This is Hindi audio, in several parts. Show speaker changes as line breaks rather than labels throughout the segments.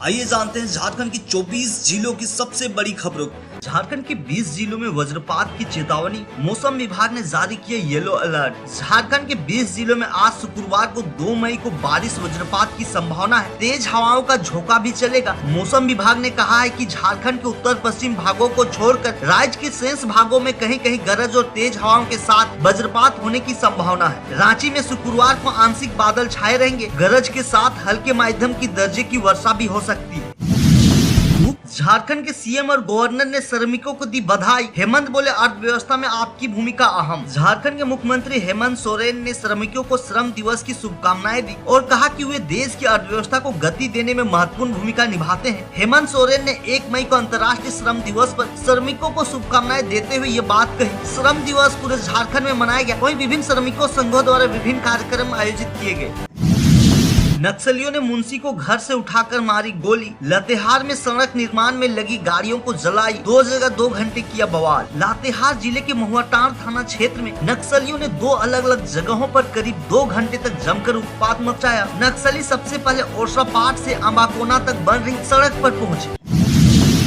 आइए जानते हैं झारखंड की 24 जिलों की सबसे बड़ी खबरों। झारखंड के 20 जिलों में वज्रपात की चेतावनी, मौसम विभाग ने जारी किया येलो अलर्ट। झारखंड के 20 जिलों में आज शुक्रवार को 2 मई को बारिश वज्रपात की संभावना है। तेज हवाओं का झोंका भी चलेगा। मौसम विभाग ने कहा है कि झारखंड के उत्तर पश्चिम भागों को छोड़कर राज्य के शेष भागों में कहीं कहीं गरज और तेज हवाओं के साथ वज्रपात होने की संभावना है। रांची में शुक्रवार को आंशिक बादल छाए रहेंगे। गरज के साथ हल्के मध्यम की दर्जे की वर्षा भी हो सकती है। झारखंड के सीएम और गवर्नर ने श्रमिकों को दी बधाई। हेमंत बोले, अर्थव्यवस्था में आपकी भूमिका अहम। झारखंड के मुख्यमंत्री हेमंत सोरेन ने श्रमिकों को श्रम दिवस की शुभकामनाएं दी और कहा कि वे देश की अर्थव्यवस्था को गति देने में महत्वपूर्ण भूमिका निभाते हैं। हेमंत सोरेन ने 1 मई को अंतर्राष्ट्रीय श्रम दिवस पर श्रमिकों को शुभकामनाएं देते हुए ये बात कही। श्रम दिवस पूरे झारखंड में मनाया गया। वहीं विभिन्न श्रमिकों संघों द्वारा विभिन्न कार्यक्रम आयोजित किए गए। नक्सलियों ने मुंशी को घर से उठाकर मारी गोली। लातेहार में सड़क निर्माण में लगी गाड़ियों को जलाई। 2 जगह 2 घंटे किया बवाल। लातेहार जिले के महुआटांड़ थाना क्षेत्र में नक्सलियों ने 2 अलग अलग जगहों पर करीब 2 घंटे तक जमकर उत्पात मचाया। नक्सली सबसे पहले ओरसापाट से अम्बाकोना तक बन रही सड़क पर पहुंचे।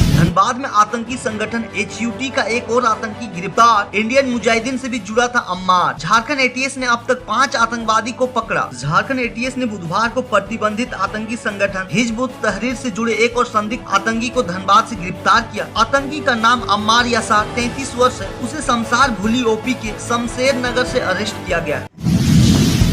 धनबाद में आतंकी संगठन HUT का एक और आतंकी गिरफ्तार। इंडियन मुजाहिदीन से भी जुड़ा था अम्मार। झारखंड ATS ने अब तक 5 आतंकवादी को पकड़ा। झारखंड ATS ने बुधवार को प्रतिबंधित आतंकी संगठन हिजबुल तहरीर से जुड़े एक और संदिग्ध आतंकी को धनबाद से गिरफ्तार किया। आतंकी का नाम अम्मार यासार 33 वर्ष है। उसे शमशार भूली OP के शमशेर नगर से अरेस्ट किया गया है।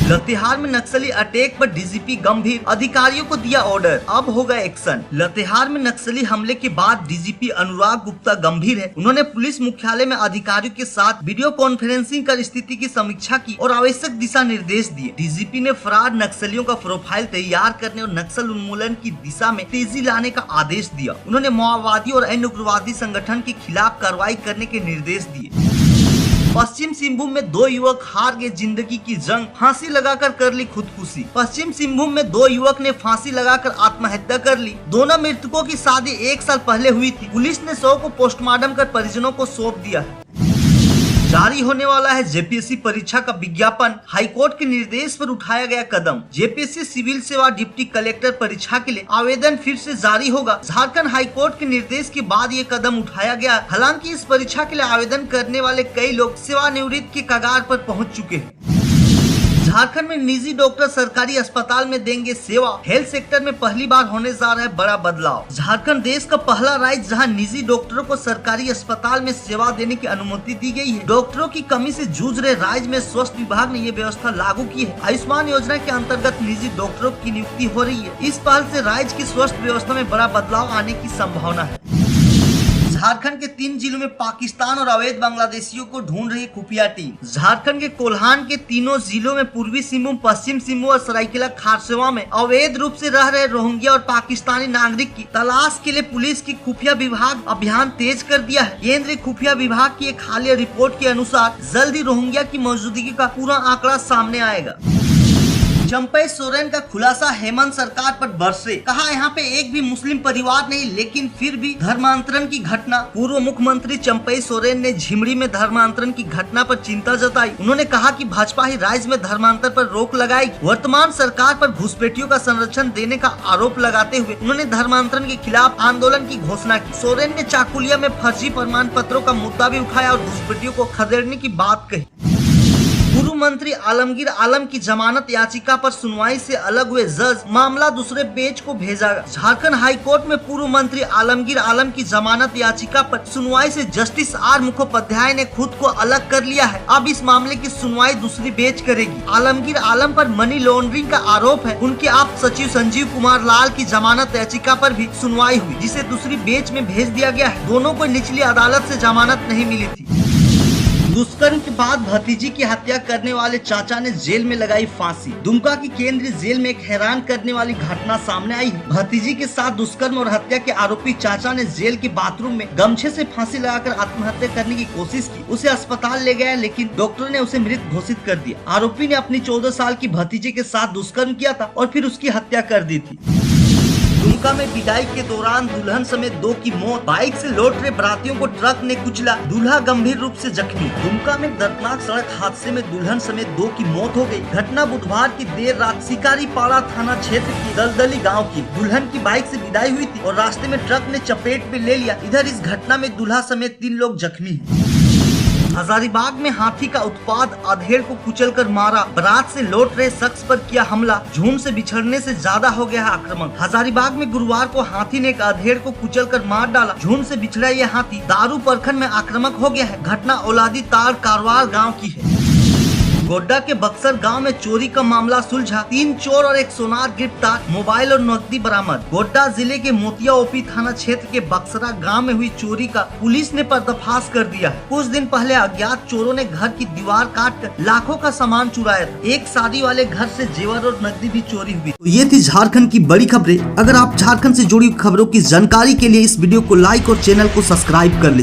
लातेहार में नक्सली अटैक पर DGP गंभीर, अधिकारियों को दिया ऑर्डर, अब होगा एक्शन। लातेहार में नक्सली हमले के बाद DGP अनुराग गुप्ता गंभीर है। उन्होंने पुलिस मुख्यालय में अधिकारियों के साथ वीडियो कॉन्फ्रेंसिंग कर स्थिति की समीक्षा की और आवश्यक दिशा निर्देश दिए। DGP ने फरार नक्सलियों का प्रोफाइल तैयार करने और नक्सल उन्मूलन की दिशा में तेजी लाने का आदेश दिया। उन्होंने माओवादी और अन्य उग्रवादी संगठन के खिलाफ कार्रवाई करने के निर्देश दिए। पश्चिम सिंहभूम में 2 युवक हार गए जिंदगी की जंग, फांसी लगाकर कर ली खुदकुशी। पश्चिम सिंहभूम में 2 युवक ने फांसी लगाकर आत्महत्या कर ली। दोनों मृतकों की शादी 1 साल पहले हुई थी। पुलिस ने शव को पोस्टमार्टम कर परिजनों को सौंप दिया है। जारी होने वाला है JPSC परीक्षा का विज्ञापन। हाईकोर्ट के निर्देश पर उठाया गया कदम। JPSC सिविल सेवा डिप्टी कलेक्टर परीक्षा के लिए आवेदन फिर से जारी होगा। झारखंड हाईकोर्ट के निर्देश के बाद ये कदम उठाया गया। हालांकि इस परीक्षा के लिए आवेदन करने वाले कई लोग सेवानिवृत्ति के कगार पर पहुंच चुके हैं। झारखंड में निजी डॉक्टर सरकारी अस्पताल में देंगे सेवा। हेल्थ सेक्टर में पहली बार होने जा रहा है बड़ा बदलाव। झारखंड देश का पहला राज्य जहां निजी डॉक्टरों को सरकारी अस्पताल में सेवा देने की अनुमति दी गई है। डॉक्टरों की कमी से जूझ रहे राज्य में स्वास्थ्य विभाग ने ये व्यवस्था लागू की है। आयुष्मान योजना के अंतर्गत निजी डॉक्टरों की नियुक्ति हो रही है। इस पहल से राज्य की स्वास्थ्य व्यवस्था में बड़ा बदलाव आने की संभावना है। झारखंड के 3 जिलों में पाकिस्तान और अवैध बांग्लादेशियों को ढूंढ रही खुफिया टीम। झारखंड के कोल्हान के तीनों जिलों में पूर्वी सिंहभूम, पश्चिम सिंहभूम और सरायकेला खारसवा में अवैध रूप से रह रहे रोहिंग्या और पाकिस्तानी नागरिक की तलाश के लिए पुलिस की खुफिया विभाग अभियान तेज कर दिया है। केंद्रीय खुफिया विभाग की एक हालिया रिपोर्ट के अनुसार जल्द ही रोहिंग्या की मौजूदगी का पूरा आंकड़ा सामने आएगा। चंपई सोरेन का खुलासा हेमंत सरकार पर बरसे। कहा, यहाँ पे एक भी मुस्लिम परिवार नहीं, लेकिन फिर भी धर्मांतरण की घटना। पूर्व मुख्यमंत्री चंपई सोरेन ने झिमरी में धर्मांतरण की घटना पर चिंता जताई। उन्होंने कहा कि भाजपा ही राज्य में धर्मांतर पर रोक लगाएगी। वर्तमान सरकार पर घुसपैठियों का संरक्षण देने का आरोप लगाते हुए उन्होंने धर्मांतरण के खिलाफ आंदोलन की घोषणा की। सोरेन ने चाकुलिया में फर्जी प्रमाण पत्रों का मुद्दा भी उठाया और घुसपैठियों को खदेड़ने की बात कही। पूर्व मंत्री आलमगीर आलम की जमानत याचिका पर सुनवाई से अलग हुए जज, मामला दूसरे बेंच को भेजा। झारखंड हाई कोर्ट में पूर्व मंत्री आलमगीर आलम की जमानत याचिका पर सुनवाई से जस्टिस R मुखोपाध्याय ने खुद को अलग कर लिया है। अब इस मामले की सुनवाई दूसरी बेंच करेगी। आलमगीर आलम पर मनी लॉन्ड्रिंग का आरोप है। उनके आप सचिव संजीव कुमार लाल की जमानत याचिका पर भी सुनवाई हुई, जिसे दूसरी बेंच में भेज दिया गया है। दोनों को निचली अदालत से जमानत नहीं मिली थी। दुष्कर्म के बाद भतीजी की हत्या करने वाले चाचा ने जेल में लगाई फांसी। दुमका की केंद्रीय जेल में एक हैरान करने वाली घटना सामने आई। भतीजी के साथ दुष्कर्म और हत्या के आरोपी चाचा ने जेल के बाथरूम में गमछे से फांसी लगाकर आत्महत्या करने की कोशिश की। उसे अस्पताल ले गया, लेकिन डॉक्टर ने उसे मृत घोषित कर दिया। आरोपी ने अपनी 14 साल की भतीजे के साथ दुष्कर्म किया था और फिर उसकी हत्या कर दी थी। दुमका में विदाई के दौरान दुल्हन समेत 2 की मौत। बाइक से लौट रहे बारातियों को ट्रक ने कुचला, दूल्हा गंभीर रूप से जख्मी। दुमका में दर्दनाक सड़क हादसे में दुल्हन समेत 2 की मौत हो गई। घटना बुधवार की देर रात शिकारीपाड़ा थाना क्षेत्र की दलदली गाँव की। दुल्हन की बाइक से विदाई हुई थी और रास्ते में ट्रक ने चपेट में ले लिया। इधर इस घटना में दूल्हा समेत 3 लोग जख्मी हैं। हजारीबाग में हाथी का उत्पात, अधेड़ को कुचलकर मारा। बारात से लौट रहे शख्स पर किया हमला, झुंड से बिछड़ने से ज्यादा हो गया है आक्रामक। हजारीबाग में गुरुवार को हाथी ने एक अधेड़ को कुचलकर मार डाला। झुंड से बिछड़ा यह हाथी दारू परखन में आक्रामक हो गया है। घटना औलादी तार कारवार गाँव की है। गोड्डा के बक्सर गांव में चोरी का मामला सुलझा, 3 चोर और 1 सोनार गिरफ्तार, मोबाइल और नकदी बरामद। गोड्डा जिले के मोतिया ओपी थाना क्षेत्र के बक्सरा गांव में हुई चोरी का पुलिस ने पर्दाफाश कर दिया है। कुछ दिन पहले अज्ञात चोरों ने घर की दीवार काटकर लाखों का सामान चुराया था। एक शादी वाले घर से जेवर और नकदी भी चोरी हुई। तो ये थी झारखंड की बड़ी खबरें। अगर आप झारखंड से जुड़ी खबरों की जानकारी के लिए इस वीडियो को लाइक और चैनल को सब्सक्राइब कर लीजिए।